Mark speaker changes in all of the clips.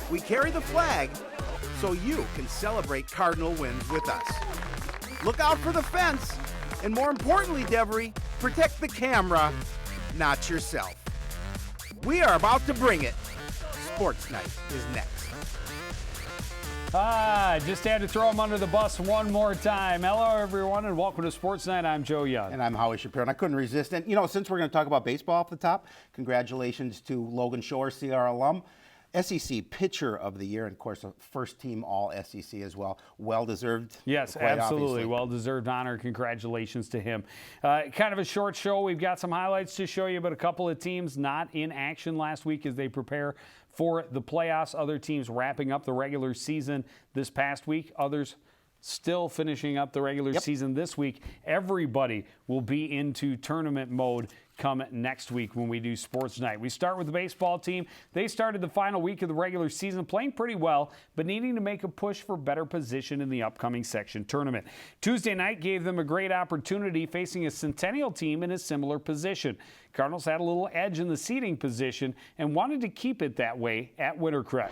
Speaker 1: We carry the flag so you can celebrate Cardinal wins with us. Look out for the fence, and more importantly, Devery, protect the camera, not yourself. We are about to bring it. Sports Night is next.
Speaker 2: Just had to throw him under the bus one more time. Hello, everyone, and welcome to Sports Night. I'm Joe Young.
Speaker 3: And I'm Howie Shapiro, and I couldn't resist. And, you know, since we're going to talk about baseball off the top, congratulations to Logan Shore, CR alum, SEC Pitcher of the Year, and, of course, a first-team All-SEC as well. Well-deserved.
Speaker 2: Yes, absolutely. Well-deserved honor. Congratulations to him. Kind of a short show. We've got some highlights to show you, but a couple of teams not in action last week as they prepare for the playoffs. Other teams wrapping up the regular season this past week. Others still finishing up the regular season this week. Everybody will be into tournament mode come next week when we do Sports Night. We start with the baseball team. They started the final week of the regular season playing pretty well, but needing to make a push for better position in the upcoming section tournament. Tuesday night gave them a great opportunity facing a Centennial team in a similar position. Cardinals had a little edge in the seeding position and wanted to keep it that way at Wintercrest.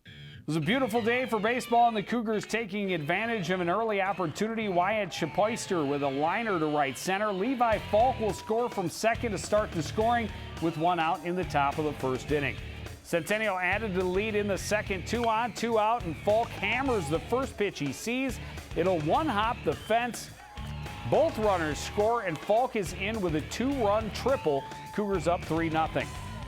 Speaker 2: It was a beautiful day for baseball, and the Cougars taking advantage of an early opportunity. Wyatt Chapoister with a liner to right center. Levi Falk will score from second to start the scoring with one out in the top of the first inning. Centennial added to the lead in the second, 2 on, 2 out, and Falk hammers the first pitch he sees. It'll one-hop the fence. Both runners score, and Falk is in with a 2-run triple. Cougars up 3-0.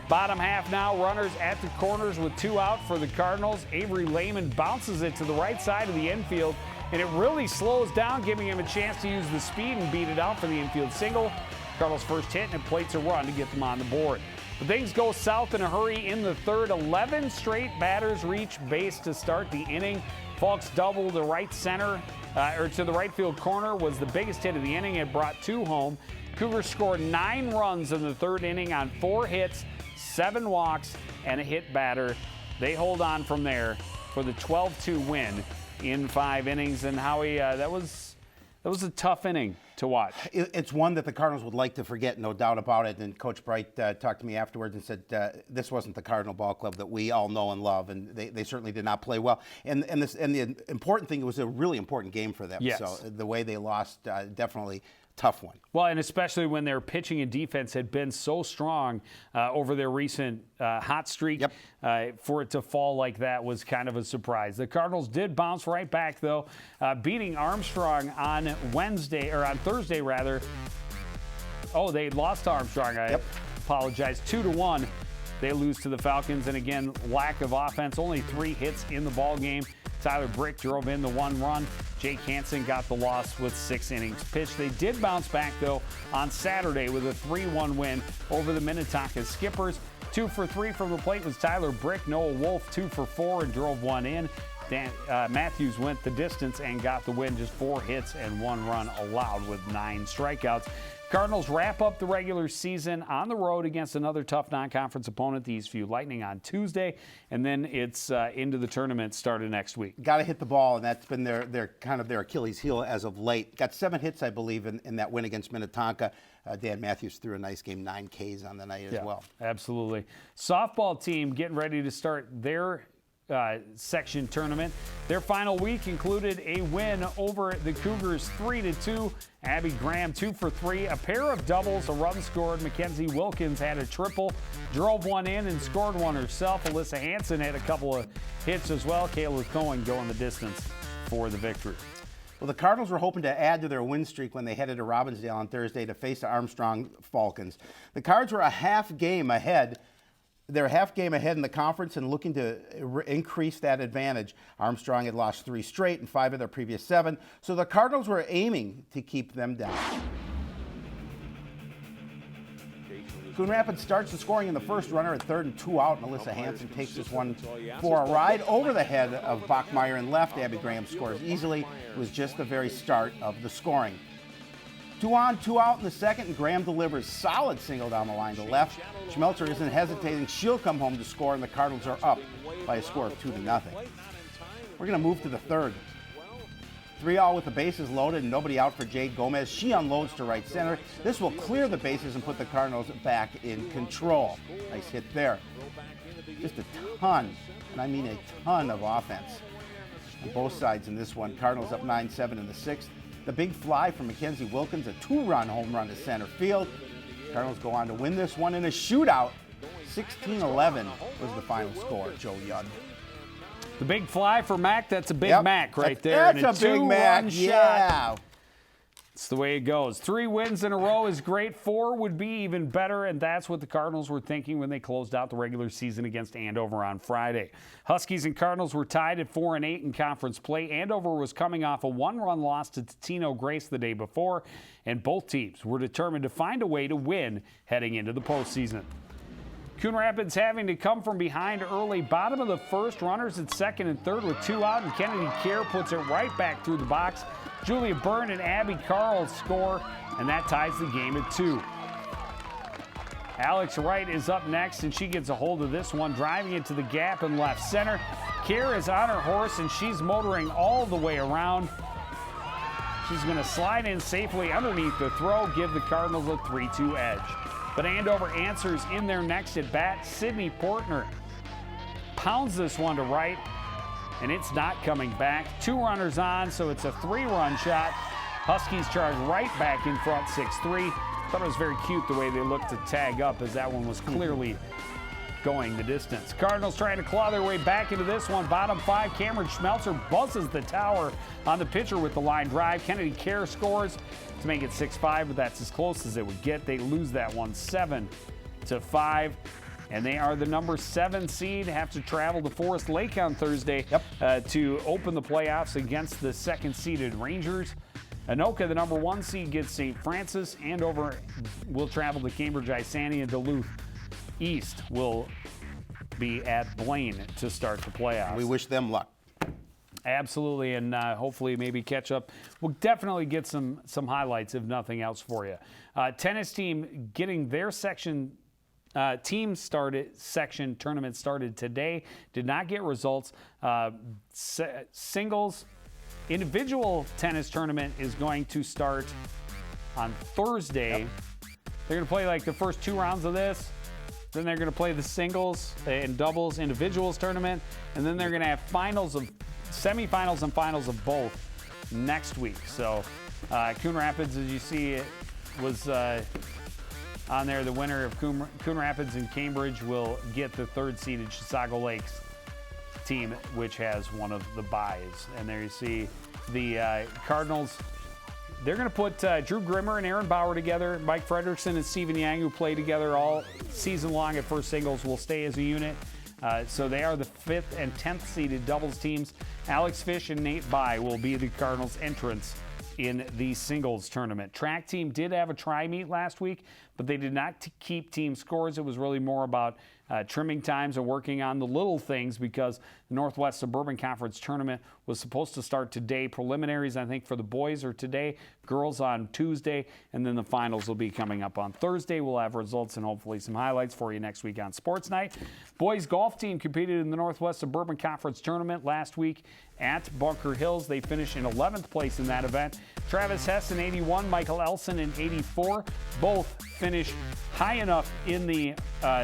Speaker 2: Bottom half now, runners at the corners with 2 out for the Cardinals. Avery Lehman bounces it to the right side of the infield, and it really slows down, giving him a chance to use the speed and beat it out for the infield single. Cardinals' first hit, and it plates a run to get them on the board. But things go south in a hurry in the third. 11 straight batters reach base to start the inning. Falk's double to right center, to the right field corner was the biggest hit of the inning. It brought 2 home. Cougars scored 9 runs in the third inning on 4 hits, 7 walks, and a hit batter. They hold on from there for the 12-2 win in 5 innings. And Howie, that was a tough inning to watch.
Speaker 3: It's one that the Cardinals would like to forget, no doubt about it. And Coach Bright talked to me afterwards and said this wasn't the Cardinal ball club that we all know and love, and they certainly did not play well. And the important thing, it was a really important game for them.
Speaker 2: Yes.
Speaker 3: So the way they lost, definitely tough one.
Speaker 2: Well, and especially when their pitching and defense had been so strong over their recent hot streak, for it to fall like that was kind of a surprise. The Cardinals did bounce right back, though, beating Armstrong on Thursday, rather. Oh, they lost to Armstrong. I apologize. 2-1. They lose to the Falcons, and again, lack of offense. Only 3 hits in the ball game. Tyler Brick drove in the 1 run. Jake Hansen got the loss with 6 innings pitched. They did bounce back, though, on Saturday with a 3-1 win over the Minnetonka Skippers. 2 for 3 from the plate was Tyler Brick. Noah Wolf 2 for 4 and drove 1 in. Dan Matthews went the distance and got the win. Just 4 hits and 1 run allowed with 9 strikeouts. Cardinals wrap up the regular season on the road against another tough non-conference opponent, the Eastview Lightning, on Tuesday, and then it's into the tournament starting next week.
Speaker 3: Got to hit the ball, and that's been their kind of their Achilles heel as of late. Got 7 hits, I believe, in that win against Minnetonka. Dan Matthews threw a nice game, 9 Ks on the night as well.
Speaker 2: Absolutely. Softball team getting ready to start their section tournament. Their final week included a win over the Cougars 3-2. Abby Graham 2 for 3, a pair of doubles, a run scored. Mackenzie Wilkins had a triple, drove 1 in and scored 1 herself. Alyssa Hansen had a couple of hits as well. Kayla Cohen going the distance for the victory.
Speaker 3: Well, the Cardinals were hoping to add to their win streak when they headed to Robbinsdale on Thursday to face the Armstrong Falcons. The Cards were a half game ahead. They're a half game ahead in the conference and looking to increase that advantage. Armstrong had lost 3 straight and 5 of their previous 7, so the Cardinals were aiming to keep them down. Coon Rapids starts the scoring in the first, runner at third and 2 out, and Alyssa Hansen takes this one for a ride over the head of Bachmeyer and left. Abby Graham scores easily. It was just the very start of the scoring. 2 on, 2 out in the second, and Graham delivers solid single down the line to left. Schmelzer isn't hesitating. She'll come home to score, and the Cardinals are up by a score of 2-0. We're going to move to the third. 3-all with the bases loaded and nobody out for Jade Gomez. She unloads to right center. This will clear the bases and put the Cardinals back in control. Nice hit there. Just a ton, and I mean a ton of offense on both sides in this one. Cardinals up 9-7 in the 6th. The big fly from Mackenzie Wilkins, a 2-run home run to center field. Cardinals go on to win this one in a shootout. 16-11 was the final score, Joe Young.
Speaker 2: The big fly for Mac, that's a big
Speaker 3: Yep.
Speaker 2: Mac right there.
Speaker 3: That's a big Mac, yeah.
Speaker 2: It's the way it goes. 3 wins in a row is great. 4 would be even better, and that's what the Cardinals were thinking when they closed out the regular season against Andover on Friday. Huskies and Cardinals were tied at 4-8 in conference play. Andover was coming off a 1-run loss to Tino Grace the day before, and both teams were determined to find a way to win heading into the postseason. Coon Rapids having to come from behind early. Bottom of the first, runners at second and third with 2 out, and Kennedy Kerr puts it right back through the box. Julia Byrne and Abby Carl score, and that ties the game at 2. Alex Wright is up next, and she gets a hold of this one, driving it to the gap in left center. Kerr is on her horse, and she's motoring all the way around. She's going to slide in safely underneath the throw, give the Cardinals a 3-2 edge. But Andover answers in their next at bat. Sydney Portner pounds this one to right, and it's not coming back. 2 runners on, so it's a 3-run shot. Huskies charge right back in front, 6-3. Thought it was very cute the way they looked to tag up, as that one was clearly going the distance. Cardinals trying to claw their way back into this one. Bottom 5, Cameron Schmelzer buzzes the tower on the pitcher with the line drive. Kennedy Kerr scores to make it 6-5, but that's as close as it would get. They lose that one 7-5, and they are the number 7 seed. Have to travel to Forest Lake on Thursday to open the playoffs against the 2nd-seeded Rangers. Anoka, the number 1 seed, gets St. Francis. Andover will travel to Cambridge Isani, and Duluth East will be at Blaine to start the playoffs.
Speaker 3: We wish them luck.
Speaker 2: Absolutely, and hopefully maybe catch up. We'll definitely get some highlights, if nothing else, for you. Tennis team getting their section section tournament started today. Did not get results. Singles individual tennis tournament is going to start on Thursday. They're going to play like the first 2 rounds of this. Then they're going to play the singles and doubles individuals tournament, and then they're going to have semifinals and finals of both next week. So Coon Rapids, as you see, was on there. The winner of Coon Rapids and Cambridge will get the 3rd-seeded Chisago Lakes team, which has one of the byes. And there you see the Cardinals. They're going to put Drew Grimmer and Aaron Bauer together. Mike Frederickson and Stephen Yang, who play together all season long at first singles, will stay as a unit. So they are the 5th and 10th seeded doubles teams. Alex Fish and Nate Bai will be the Cardinals' entrants in the singles tournament. Track team did have a tri-meet last week, but they did not keep team scores. It was really more about trimming times and working on the little things, because the Northwest Suburban Conference tournament was supposed to start today. Preliminaries, I think, for the boys are today, girls on Tuesday, and then the finals will be coming up on Thursday. We'll have results and hopefully some highlights for you next week on Sports Night. Boys golf team competed in the Northwest Suburban Conference tournament last week at Bunker Hills. They finished in 11th place in that event. Travis Hess in 81, Michael Elson in 84. Both finished high enough in the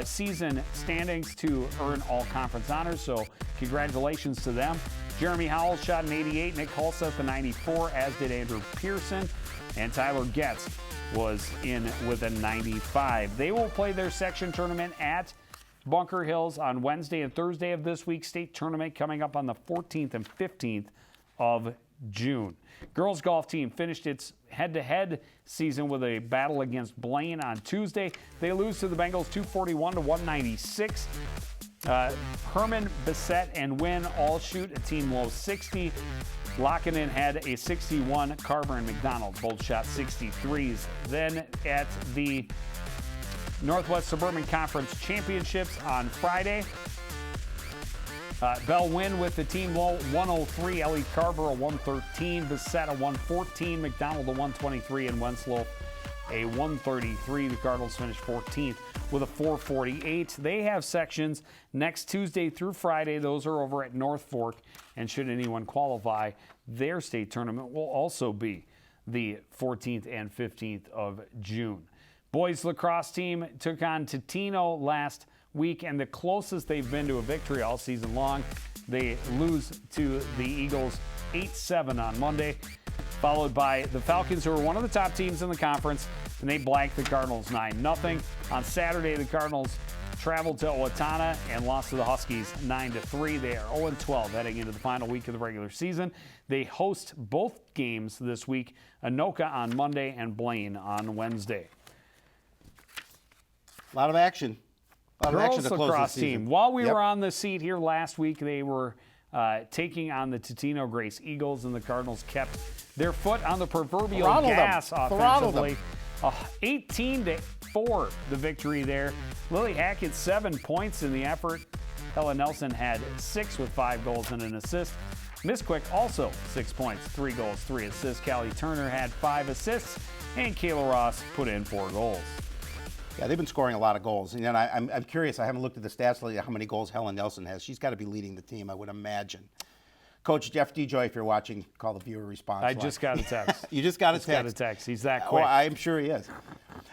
Speaker 2: season standings to earn all conference honors, so congratulations to them. Jeremy Howell shot an 88, Nick Hulseth a 94, as did Andrew Pearson, and Tyler Getz was in with a 95. They will play their section tournament at Bunker Hills on Wednesday and Thursday of this week. State tournament coming up on the 14th and 15th of June. Girls golf team finished its head-to-head season with a battle against Blaine on Tuesday. They lose to the Bengals 241-196. Herman, Bissett, and Wynn all shoot a team low 60. Lockenden had a 61. Carver and McDonald both shot 63s. Then at the Northwest Suburban Conference Championships on Friday, Bell Wynn with the team low 103, Ellie Carver a 113, Bissett a 114, McDonald a 123, and Wenslow a 133. The Cardinals finished 14th with a 448. They have sections next Tuesday through Friday. Those are over at North Fork. And should anyone qualify, their state tournament will also be the 14th and 15th of June. Boys lacrosse team took on Totino last week, and the closest they've been to a victory all season long. They lose to the Eagles 8-7 on Monday, followed by the Falcons, who are one of the top teams in the conference, and they blanked the Cardinals 9-0. On Saturday, the Cardinals traveled to Owatonna and lost to the Huskies 9-3. They are 0-12 heading into the final week of the regular season. They host both games this week, Anoka on Monday and Blaine on Wednesday.
Speaker 3: A lot of action.
Speaker 2: Girls lacrosse team. While we were on the seat here last week, they were taking on the Totino Grace Eagles, and the Cardinals kept their foot on the proverbial gas offensively. 18-4, the victory there. Lily Hackett, 7 points in the effort. Helen Nelson had 6 with 5 goals and an assist. Miss Quick also 6 points, 3 goals, 3 assists. Callie Turner had 5 assists, and Kayla Ross put in 4 goals.
Speaker 3: Yeah, they've been scoring a lot of goals. And I'm curious, I haven't looked at the stats lately, how many goals Helen Nelson has. She's got to be leading the team, I would imagine. Coach Jeff DeJoy, if you're watching, call the viewer response line.
Speaker 2: I just got a text.
Speaker 3: You just got a text?
Speaker 2: Got a text. He's that quick.
Speaker 3: Oh, I'm sure he is.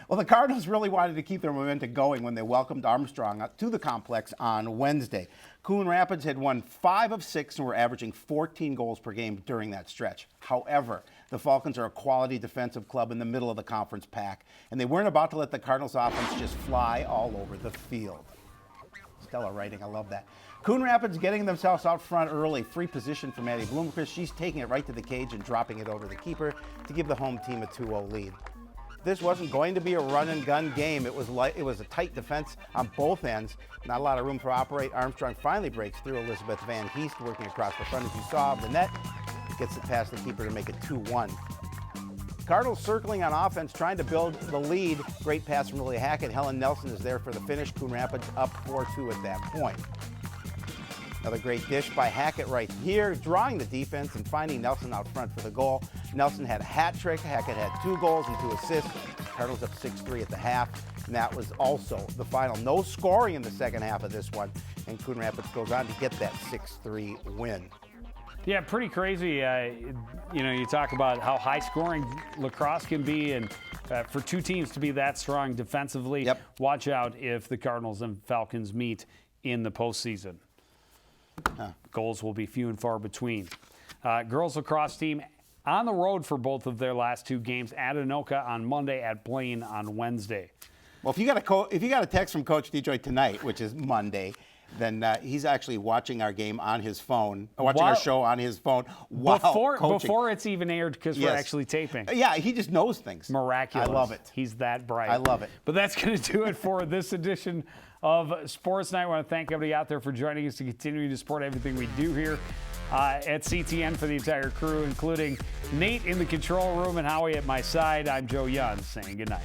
Speaker 3: Well, the Cardinals really wanted to keep their momentum going when they welcomed Armstrong to the complex on Wednesday. Coon Rapids had won 5 of 6 and were averaging 14 goals per game during that stretch. However, the Falcons are a quality defensive club in the middle of the conference pack, and they weren't about to let the Cardinals offense just fly all over the field. Stellar writing, I love that. Coon Rapids getting themselves out front early. Free position for Maddie Bloomquist. She's taking it right to the cage and dropping it over the keeper to give the home team a 2-0 lead. This wasn't going to be a run-and-gun game. It was a tight defense on both ends. Not a lot of room for operate. Armstrong finally breaks through. Elizabeth Van Heest working across the front, as you saw of the net. Gets it past the keeper to make it 2-1. Cardinals circling on offense, trying to build the lead. Great pass from Lily Hackett. Helen Nelson is there for the finish. Coon Rapids up 4-2 at that point. Another great dish by Hackett right here, drawing the defense and finding Nelson out front for the goal. Nelson had a hat trick. Hackett had 2 goals and 2 assists. Cardinals up 6-3 at the half, and that was also the final. No scoring in the second half of this one, and Coon Rapids goes on to get that 6-3 win.
Speaker 2: Yeah, pretty crazy. You talk about how high-scoring lacrosse can be, and for two teams to be that strong defensively, watch out if the Cardinals and Falcons meet in the postseason. Goals will be few and far between. Girls lacrosse team on the road for both of their last 2 games, at Anoka on Monday, at Blaine on Wednesday.
Speaker 3: Well, if you got a text from Coach DeJoy tonight, which is Monday, then he's actually watching our game on his phone, watching our show on his phone while coaching.
Speaker 2: Before it's even aired, because we're actually taping.
Speaker 3: Yeah, he just knows things.
Speaker 2: Miraculous.
Speaker 3: I love it.
Speaker 2: He's that bright.
Speaker 3: I love it.
Speaker 2: But that's going to do it for this edition of Sportsnight. I want to thank everybody out there for joining us to continue to support everything we do here at CTN. For the entire crew, including Nate in the control room and Howie at my side, I'm Joe Young saying goodnight.